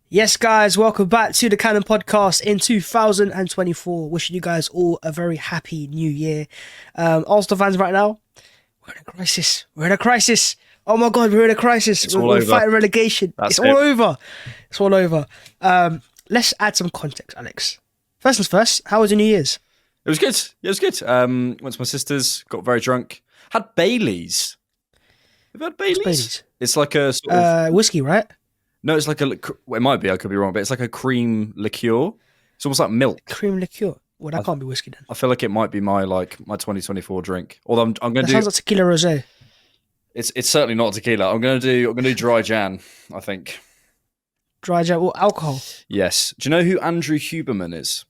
Yes, guys, welcome back to the Cannon Podcast in 2024. Wishing you guys all a very happy new year. Arsenal fans, right now, we're in a crisis. We're in a crisis. Oh my God, we're in a crisis. It's We're fighting relegation. It's all over. It's all over. Let's add some context, Alex. First things first, how was your New Year's? It was good. Yeah, it was good. Went to my sister's, got very drunk. Had Baileys. Have you had Baileys? Baileys? It's like a sort of... whiskey, right? No, it's like it might be, I could be wrong, but it's like a cream liqueur. It's almost like milk. Cream liqueur. Well, that can't be whiskey then. I feel like it might be my 2024 drink. Although I'm going to do... Sounds like tequila rosé. It's certainly not tequila. I'm going to do dry Jan, I think. Dry Jan, or alcohol? Yes. Do you know who Andrew Huberman is?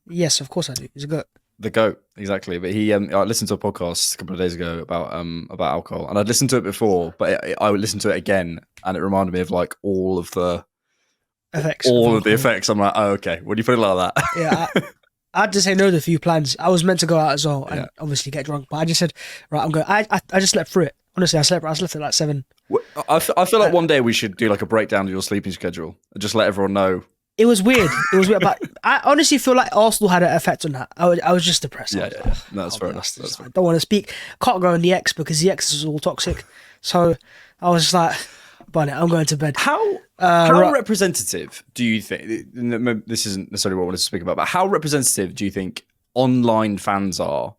Yes, of course I do. He's a goat. The goat, exactly. But he, I listened to a podcast a couple of days ago about alcohol, and I'd listened to it before, but I would listen to it again, and it reminded me of like all of the effects. I'm like, oh, okay. When you put it like that, yeah. I had to say no to a few plans. I was meant to go out as well and obviously get drunk, but I just said, right, I'm going. I just slept through it. Honestly, I slept at like 7. I feel like one day we should do like a breakdown of your sleeping schedule and just let everyone know. It was weird. But I honestly feel like Arsenal had an effect on that. I was just depressed. Yeah. No, that's fair enough. I don't want to speak. Can't go on the X because the X is all toxic. So I was just like, "Bunny, I'm going to bed." How representative do you think? This isn't necessarily what I wanted to speak about, but how representative do you think online fans are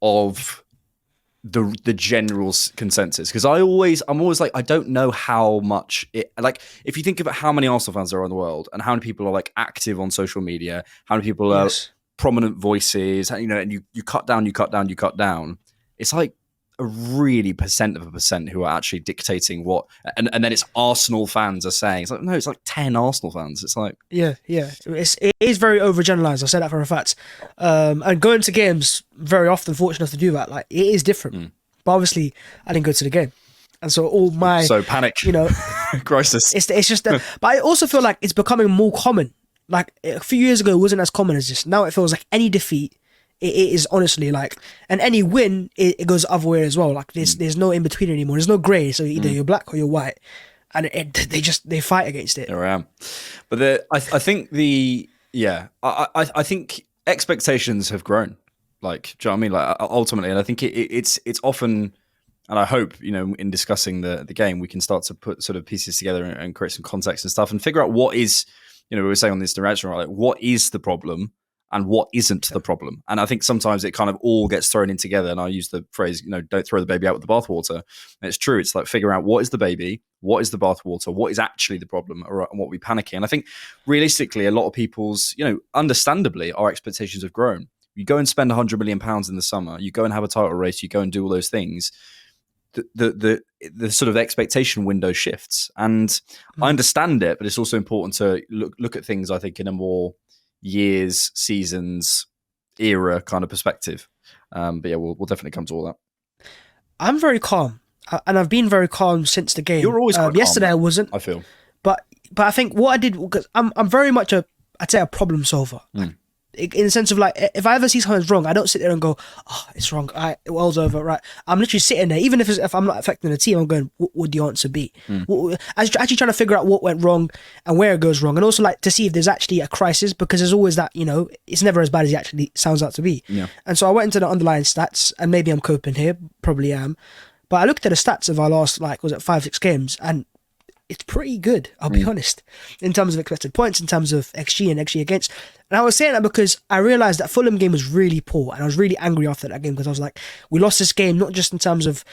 of the general consensus? Because I'm always like, I don't know how much it, like, if you think about how many Arsenal fans there are in the world and how many people are like active on social media, how many people are prominent voices, and you cut down, it's like a really percent who are actually dictating what, and then it's Arsenal fans are saying. It's like, no, it's like 10 Arsenal fans. It's like, yeah, it is very overgeneralized. I say that for a fact. And going to games very often, fortunate enough to do that, like, it is different. But obviously, I didn't go to the game, and so all my panic, crisis. It's just that. But I also feel like it's becoming more common. Like a few years ago, it wasn't as common as this. Now it feels like any defeat. It is honestly like, and any win, it goes the other way as well. Like there's no in between anymore. There's no grey. So either you're black or you're white, and they fight against it. There I am. But I think I think expectations have grown. Like, do you know what I mean? Like ultimately, and I think it's often, and I hope in discussing the game, we can start to put sort of pieces together and create some context and stuff, and figure out what is, we were saying on this direction, right? Like, what is the problem? And what isn't the problem? And I think sometimes it kind of all gets thrown in together. And I use the phrase, don't throw the baby out with the bathwater. And it's true. It's like figuring out what is the baby, what is the bathwater, what is actually the problem, and what we panicking. And I think realistically, a lot of people's, understandably, our expectations have grown. You go and spend £100 million in the summer. You go and have a title race. You go and do all those things. The sort of expectation window shifts, and I understand it, but it's also important to look at things, I think, in a more years, seasons, era kind of perspective. But yeah, we'll definitely come to all that. I'm very calm, and I've been very calm since the game. You're always quite calm. Yesterday I wasn't. I feel, but I think what I did, because I'm very much I'd say a problem solver. In the sense of, like, if I ever see something's wrong, I don't sit there and go, "Oh, it's wrong. It was over." Right? I'm literally sitting there, even if I'm not affecting the team. I'm going, "What would the answer be?" Actually trying to figure out what went wrong and where it goes wrong, and also like to see if there's actually a crisis, because there's always that, it's never as bad as it actually sounds out to be. Yeah. And so I went into the underlying stats, and maybe I'm coping here, probably am, but I looked at the stats of our last, like, was it 5-6 games, and it's pretty good, I'll be honest, in terms of expected points, in terms of XG and XG against. And I was saying that because I realised that Fulham game was really poor, and I was really angry after that game, because I was like, we lost this game not just in terms of,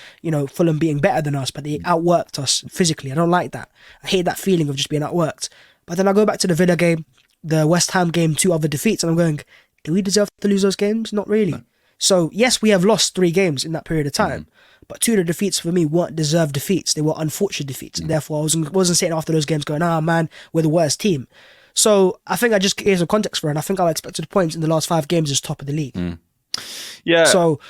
Fulham being better than us, but they outworked us physically. I don't like that. I hate that feeling of just being outworked. But then I go back to the Villa game, the West Ham game, 2 other defeats, and I'm going, do we deserve to lose those games? Not really. No. So yes, we have lost 3 games in that period of time. But 2 of the defeats for me weren't deserved defeats. They were unfortunate defeats. And therefore, I wasn't sitting after those games going, man, we're the worst team. So I think I just gave some context for it. And I think our expected points in the last 5 games is top of the league. Yeah. So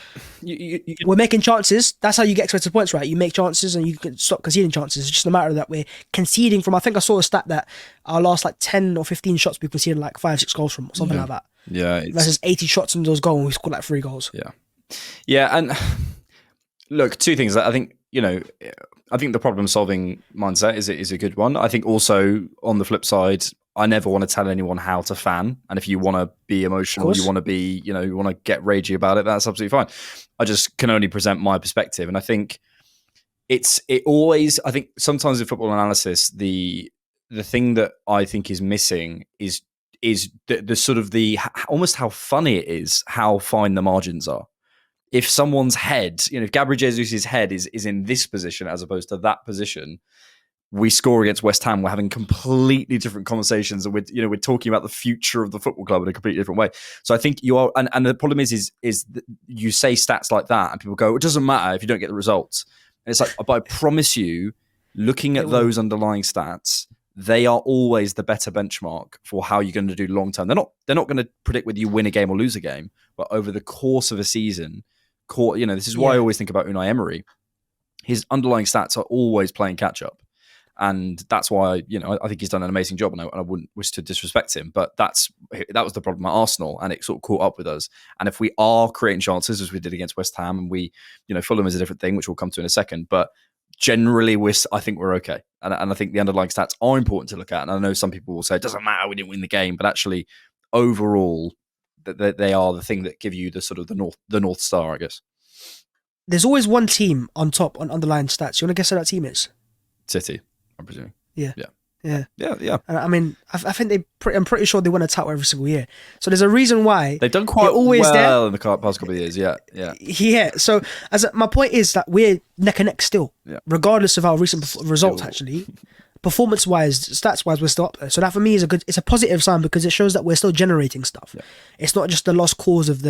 we're making chances. That's how you get expected points, right? You make chances and you can stop conceding chances. It's just a matter that we're conceding from, I think I saw a stat that our last like 10 or 15 shots we conceded like 5-6 goals from, or something like that. Yeah. Versus 80 shots in those goals and we scored like 3 goals. Yeah. Yeah. And look, 2 things. I think, I think the problem-solving mindset is a good one. I think also on the flip side, I never want to tell anyone how to fan. And if you want to be Of emotional, you course. want to be, you want to get ragey about it, that's absolutely fine. I just can only present my perspective. And I think I think sometimes in football analysis, the thing that I think is missing is the sort of the almost how funny it is, how fine the margins are. If someone's head, if Gabriel Jesus' head is in this position as opposed to that position, we score against West Ham, we're having completely different conversations, and we're talking about the future of the football club in a completely different way. So I think you are, and the problem is you say stats like that, and people go, it doesn't matter if you don't get the results. And it's like, but I promise you, looking It at will. those underlying stats, they are always the better benchmark for how you're going to do long term. They're not going to predict whether you win a game or lose a game, but over the course of a season, this is why I Yeah. always think about Unai Emery. His underlying stats are always playing catch up. And that's why, I think he's done an amazing job, and I wouldn't wish to disrespect him. But that was the problem at Arsenal, and it sort of caught up with us. And if we are creating chances, as we did against West Ham, and Fulham is a different thing, which we'll come to in a second. But generally, I think we're okay. And I think the underlying stats are important to look at. And I know some people will say, it doesn't matter, we didn't win the game. But actually, overall, they are the thing that give you the sort of the North Star, I guess. There's always one team on top on underlying stats. You want to guess who that team is? City, I'm presuming. Yeah. Yeah. Yeah. Yeah. And I mean, I think I'm pretty sure they win a title every single year. So there's a reason why They've done they're quite always there. well in the past couple of years. Yeah. Yeah. So my point is that we're neck and neck still, Yeah. regardless of our recent results. Still. Actually, performance-wise, stats-wise, we're still up there. So that for me is it's a positive sign because it shows that we're still generating stuff. Yeah. It's not just the lost cause of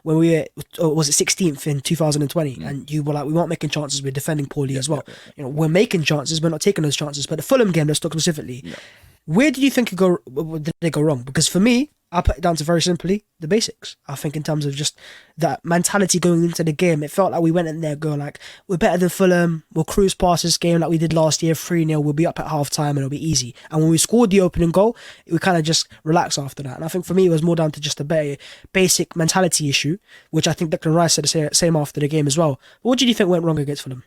when we were, or was it 16th in 2020, and you were like, we weren't making chances, we're defending poorly as well. We're making chances, we're not taking those chances. But the Fulham game, let's talk specifically. Yeah. Where did you think did they go wrong? Because for me, I put it down to very simply the basics. I think in terms of just that mentality going into the game, it felt like we went in there going like, we're better than Fulham, we'll cruise past this game like we did last year, 3-0, we'll be up at half time and it'll be easy. And when we scored the opening goal, we kind of just relaxed after that. And I think for me, it was more down to just a basic mentality issue, which I think Declan Rice said the same after the game as well. But what did you think went wrong against Fulham?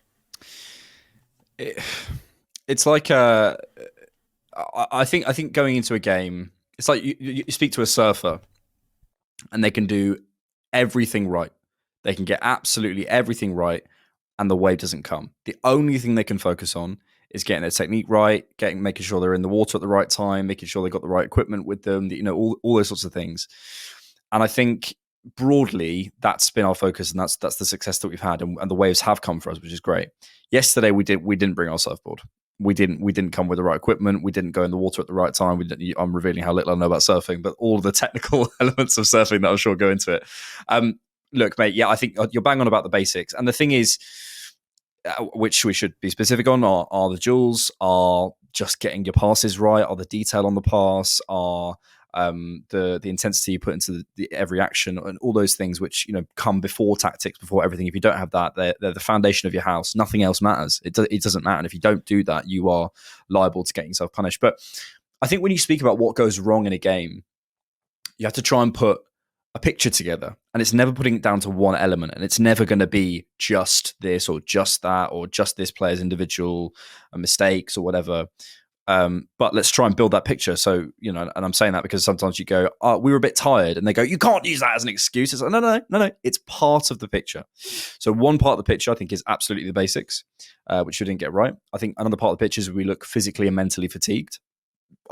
It's like I think going into a game, it's like you speak to a surfer, and they can do everything right. They can get absolutely everything right, and the wave doesn't come. The only thing they can focus on is getting their technique right, making sure they're in the water at the right time, making sure they've got the right equipment with them, all those sorts of things. And I think broadly that's been our focus, and that's the success that we've had, and the waves have come for us, which is great. Yesterday we didn't bring our surfboard. We didn't come with the right equipment. We didn't go in the water at the right time. I'm revealing how little I know about surfing, but all the technical elements of surfing that I'm sure go into it. Look, mate, yeah, I think you're bang on about the basics. And the thing is, which we should be specific on, are the jewels, are just getting your passes right, are the detail on the pass, are the intensity you put into every action, and all those things which come before tactics, before everything. If you don't have that, they're the foundation of your house. Nothing else matters. It doesn't matter. And if you don't do that, you are liable to getting yourself punished. But I think when you speak about what goes wrong in a game, you have to try and put a picture together, and it's never putting it down to one element, and it's never going to be just this or just that or just this player's individual mistakes or whatever. But let's try and build that picture. So, and I'm saying that because sometimes you go, oh, we were a bit tired, and they go, you can't use that as an excuse. It's like, no. It's part of the picture. So one part of the picture, I think, is absolutely the basics, which we didn't get right. I think another part of the picture is we look physically and mentally fatigued.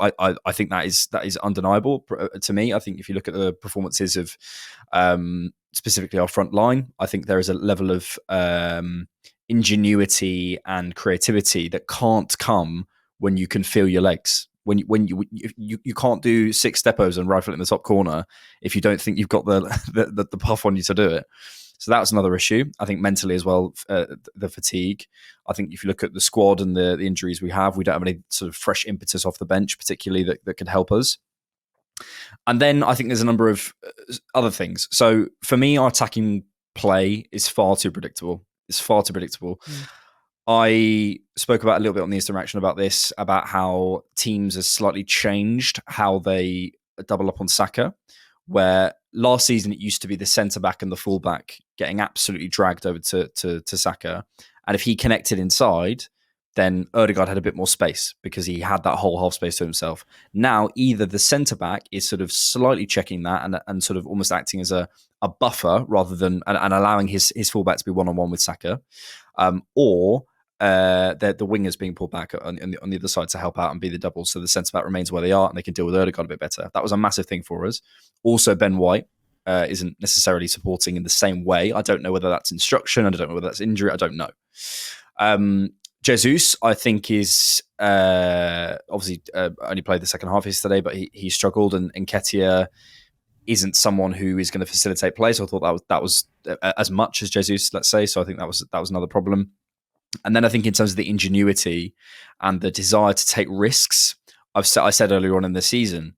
I think that is undeniable to me. I think if you look at the performances of specifically our front line, I think there is a level of ingenuity and creativity that can't come when you can feel your legs. When you can't do 6 step-overs and rifle it in the top corner if you don't think you've got the puff on you to do it. So that's another issue. I think mentally as well, the fatigue. I think if you look at the squad and the injuries we have, we don't have any sort of fresh impetus off the bench, particularly that could help us. And then I think there's a number of other things. So for me, our attacking play is far too predictable. It's far too predictable. I spoke about a little bit on the Insta reaction about this, about how teams have slightly changed how they double up on Saka, where last season it used to be the centre-back and the full-back getting absolutely dragged over to Saka. And if he connected inside, then Odegaard had a bit more space because he had that whole half space to himself. Now, either the centre back is sort of slightly checking that and sort of almost acting as a buffer rather than and allowing his fullback to be one-on-one with Saka, or the wingers being pulled back on the other side to help out and be the double, so the centre back remains where they are and they can deal with Odegaard a bit better. That was a massive thing for us. Also, Ben White isn't necessarily supporting in the same way. I don't know whether that's instruction. I don't know whether that's injury. I don't know. Jesus, I think, is obviously only played the second half yesterday, but he struggled, and Nketiah isn't someone who is going to facilitate play. So I thought that was as much as Jesus, let's say. So I think that was another problem. And then I think in terms of the ingenuity and the desire to take risks, I said earlier on in the season,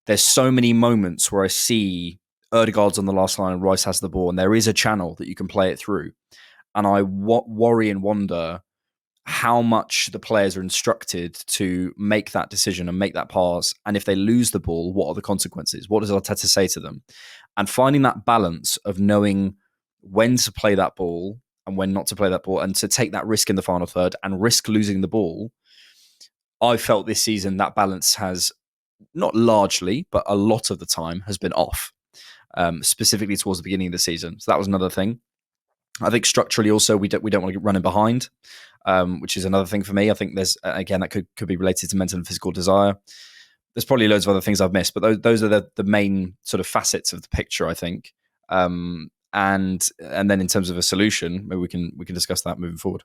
there's so many moments where I see Odegaard's on the last line and Rice has the ball, and there is a channel that you can play it through. And I worry and wonder how much the players are instructed to make that decision and make that pass. And if they lose the ball, what are the consequences? What does Arteta say to them? And finding that balance of knowing when to play that ball and when not to play that ball, and to take that risk in the final third and risk losing the ball. I felt this season that balance has, not largely, but a lot of the time, has been off, specifically towards the beginning of the season. So that was another thing. I think structurally also we don't want to get running behind, which is another thing for me. I think there's, again, that could be related to mental and physical desire. There's probably loads of other things I've missed, but those are the main sort of facets of the picture, I think. And then in terms of a solution, maybe we can discuss that moving forward.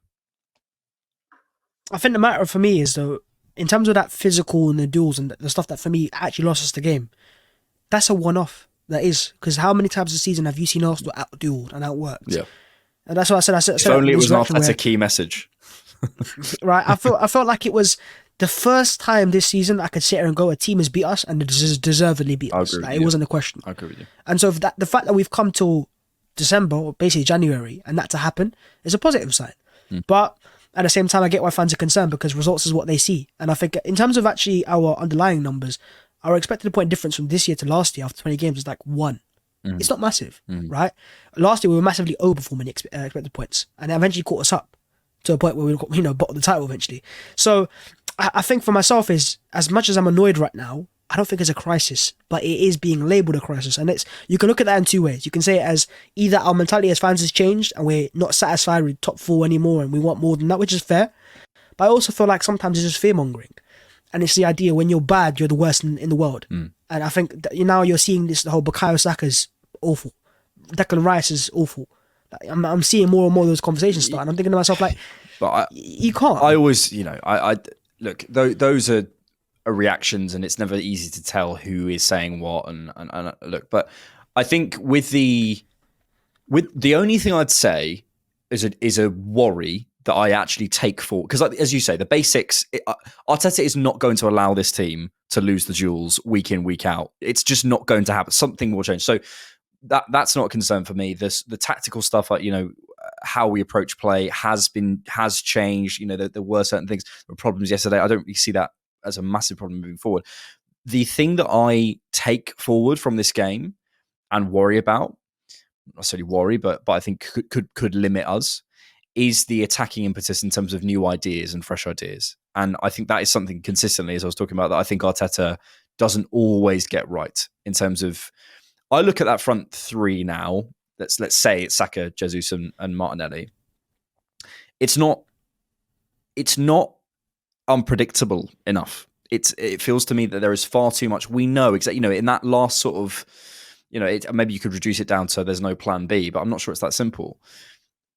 I think the matter for me is, though, in terms of that physical and the duels and the stuff that for me actually lost us the game, that's a one-off. That is, because how many times this season have you seen Arsenal out-dueled and outworked? Yeah. And that's what I said. If only it was not, that's a key message. Right. I felt like it was the first time this season I could sit here and go, a team has beat us and deservedly beat us. Like, it wasn't a question. I agree with you. And so the fact that we've come till December, or basically January, and that to happen is a positive sign. But at the same time, I get why fans are concerned, because results is what they see. And I think in terms of actually our underlying numbers, our expected point difference from this year to last year after 20 games is like 1. It's not massive, right? Last year we were massively overperforming expected points, and it eventually caught us up to a point where we bottled the title eventually. So I think for myself is, as much as I'm annoyed right now, I don't think it's a crisis, but it is being labelled a crisis. And you can look at that in two ways. You can say it as either our mentality as fans has changed and we're not satisfied with top 4 anymore and we want more than that, which is fair. But I also feel like sometimes it's just fear-mongering. And it's the idea when you're bad, you're the worst in the world. And I think that now you're seeing this, the whole Bukayo Saka's awful. Declan Rice is awful. Like, I'm seeing more and more of those conversations start. And I'm thinking to myself, like, but you can't. I always, I look, those are reactions, and it's never easy to tell who is saying what. And look, but I think with the only thing I'd say is a worry that I actually take for, because as you say, the basics, Arteta is not going to allow this team to lose the duels week in, week out. It's just not going to happen. Something will change. So that's not a concern for me. The tactical stuff, like, how we approach play has changed. There were certain things, there were problems yesterday. I don't really see that as a massive problem moving forward. The thing that I take forward from this game and worry about, not necessarily worry, but I think could limit us, is the attacking impetus in terms of new ideas and fresh ideas. And I think that is something consistently, as I was talking about, that I think Arteta doesn't always get right in terms of, I look at that front 3 now, let's say it's Saka, Jesus and Martinelli. It's not unpredictable enough. It feels to me that there is far too much. We know exactly, in that last sort of, maybe you could reduce it down to there's no plan B, but I'm not sure it's that simple.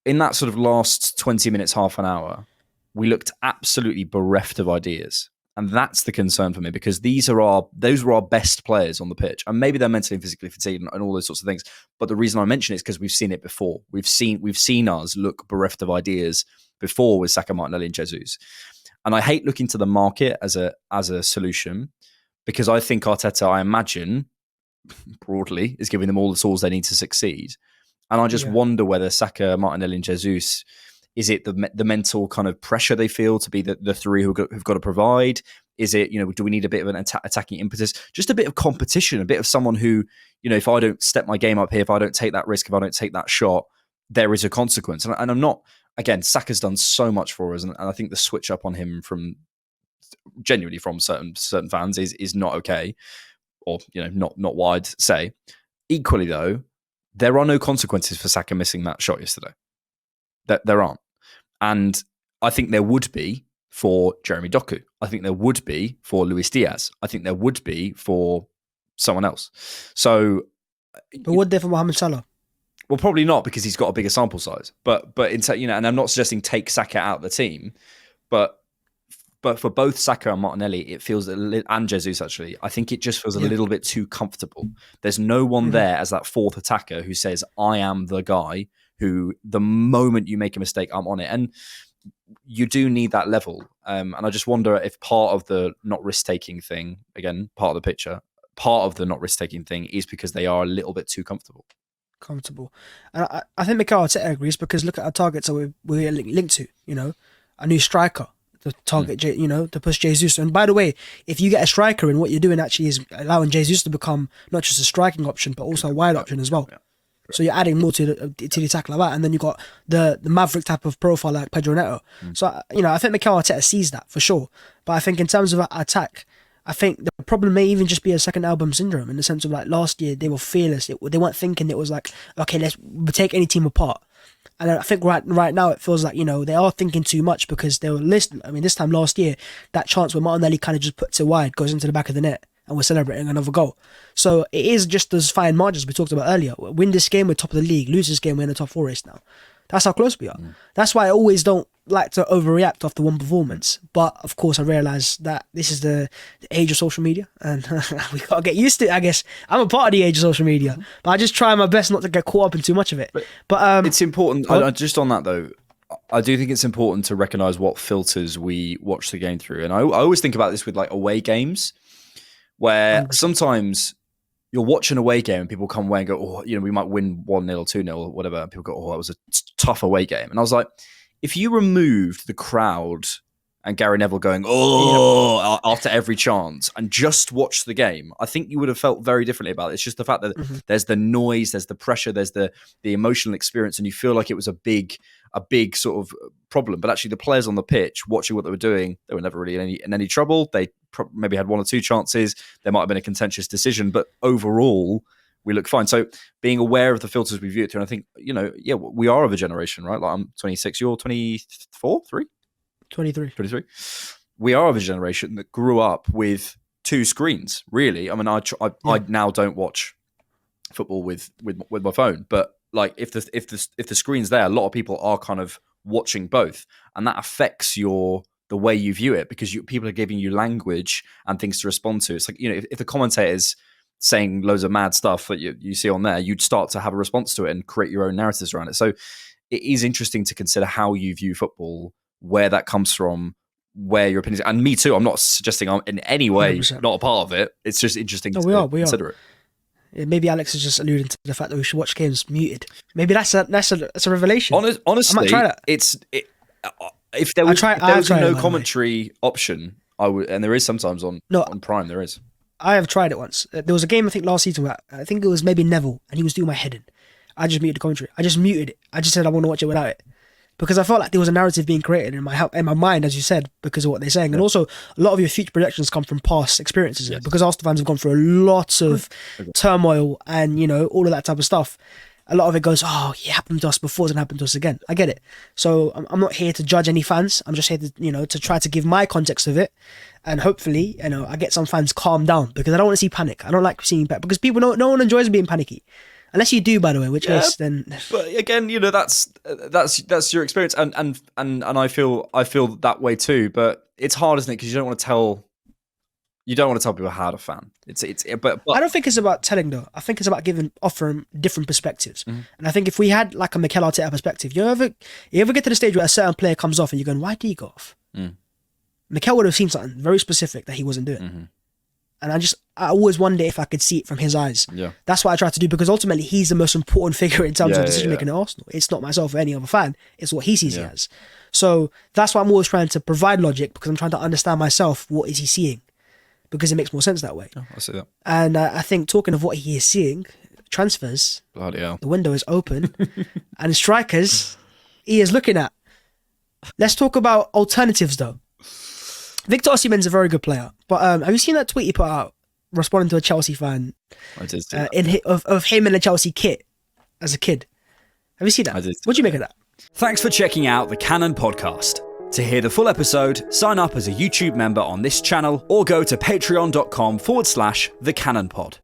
In that sort of last 20 minutes, half an hour, we looked absolutely bereft of ideas. And that's the concern for me, because those were our best players on the pitch. And maybe they're mentally and physically fatigued and all those sorts of things. But the reason I mention it is because we've seen it before. We've seen us look bereft of ideas before with Saka, Martinelli and Jesus. And I hate looking to the market as a solution, because I think Arteta, I imagine, broadly, is giving them all the tools they need to succeed. And I just wonder whether Saka, Martinelli and Jesus, is it the mental kind of pressure they feel to be the 3 who've got to provide? Is it, do we need a bit of an attacking impetus? Just a bit of competition, a bit of someone who, if I don't step my game up here, if I don't take that risk, if I don't take that shot, there is a consequence. And I'm not again, Saka's done so much for us, and I think the switch up on him from genuinely from certain fans is not okay, or not wide say. Equally though, there are no consequences for Saka missing that shot yesterday. There aren't, and I think there would be for Jeremy Doku. I think there would be for Luis Diaz. I think there would be for someone else. So, but would there for Mohamed Salah? Well, probably not, because he's got a bigger sample size. But and I'm not suggesting take Saka out of the team, but for both Saka and Martinelli, it feels and Jesus actually, I think it just feels a little bit too comfortable. There's no one there as that fourth attacker who says, "I am the guy who, the moment you make a mistake, I'm on it." And you do need that level. And I just wonder if part of the not risk-taking thing, again, part of the picture, part of the not risk-taking thing is because they are a little bit too comfortable. And I think Mikel Arteta agrees, because look at our targets that we're linked to, a new striker, the target, to push Jesus. And by the way, if you get a striker in, what you're doing actually is allowing Jesus to become not just a striking option, but also a wide option as well. Yeah. So you're adding more to the attack like that, and then you got the maverick type of profile like Pedro Neto. So I think Mikel Arteta sees that for sure. But I think in terms of attack, I think the problem may even just be a second album syndrome, in the sense of like last year they were fearless. They weren't thinking it was like, okay, let's take any team apart. And I think right now it feels like, they are thinking too much, because they were listening. I mean, this time last year, that chance where Martinelli kind of just puts it wide, goes into the back of the net, and we're celebrating another goal. So it is just those fine margins we talked about earlier. Win this game, we're top of the league. Lose this game, we're in the top 4 race now. That's how close we are. That's why I always don't like to overreact after one performance. But of course, I realise that this is the age of social media, and we gotta get used to it. I guess I'm a part of the age of social media, but I just try my best not to get caught up in too much of it. But it's important. Just on that though, I do think it's important to recognise what filters we watch the game through. And I always think about this with like away games, where 100%. Sometimes you're watching a away game and people come away and go, "Oh, we might win 1-0 or 2-0 or whatever." And people go, "Oh, that was a tough away game." And I was like, if you removed the crowd and Gary Neville going, "Oh," after every chance, and just watched the game, I think you would have felt very differently about it. It's just the fact that there's the noise, there's the pressure, there's the emotional experience, and you feel like it was a big sort of problem. But actually, the players on the pitch, watching what they were doing, they were never really in any trouble. They maybe had 1 or 2 chances. There might have been a contentious decision, but overall, we look fine. So being aware of the filters we view it through, and I think, we are of a generation, right? Like I'm 26, you're 24, 3? 23. We are of a generation that grew up with 2 screens, really. I mean, I now don't watch football with my phone, but like if the screen's there, a lot of people are kind of watching both, and that affects the way you view it, because people are giving you language and things to respond to. It's like, if the commentator's saying loads of mad stuff that you see on there, you'd start to have a response to it and create your own narratives around it. So it is interesting to consider how you view football, where that comes from, where your opinions. And me too, I'm not suggesting I'm in any way 100%. Not a part of it. It's just interesting to consider it. Yeah, maybe Alex is just alluding to the fact that we should watch games muted. Maybe that's a revelation. Honestly, I might try that. If there was no commentary option, I would, and there is sometimes on Prime. There is. I have tried it once. There was a game I think last season where I think it was maybe Neville, and he was doing my head in. I just muted the commentary. I just muted it. I just said I want to watch it without it, because I felt like there was a narrative being created in my mind, as you said, because of what they're saying. And also, a lot of your future projections come from past experiences. Yes. Because Arsenal fans have gone through lots of turmoil and, all of that type of stuff. A lot of it goes, oh, it happened to us before, it's going to happen to us again. I get it. So I'm not here to judge any fans. I'm just here to, to try to give my context of it. And hopefully, I get some fans calm down, because I don't want to see panic. I don't like seeing panic, because no one enjoys being panicky. Unless you do, by the way, which case then. But again, that's your experience, and I feel that way too. But it's hard, isn't it? Because you don't want to tell people how to fan. But I don't think it's about telling though. I think it's about offering different perspectives. And I think if we had like a Mikel Arteta perspective, you ever get to the stage where a certain player comes off and you're going, why did he go off? Mikel would have seen something very specific that he wasn't doing. And I always wonder if I could see it from his eyes. Yeah. That's what I try to do, because ultimately he's the most important figure in terms of decision making at Arsenal. It's not myself or any other fan. It's what he sees it as. So that's why I'm always trying to provide logic, because I'm trying to understand myself. What is he seeing? Because it makes more sense that way. Oh, I see that. And I think, talking of what he is seeing, transfers, bloody hell, the window is open, and strikers he is looking at. Let's talk about alternatives, though. Victor Osimhen's a very good player, but have you seen that tweet he put out responding to a Chelsea fan I did see that. of him in a Chelsea kit as a kid? Have you seen that? I did. What do you make of that? Thanks for checking out the Cannon Podcast. To hear the full episode, sign up as a YouTube member on this channel or go to patreon.com/thecannonpod.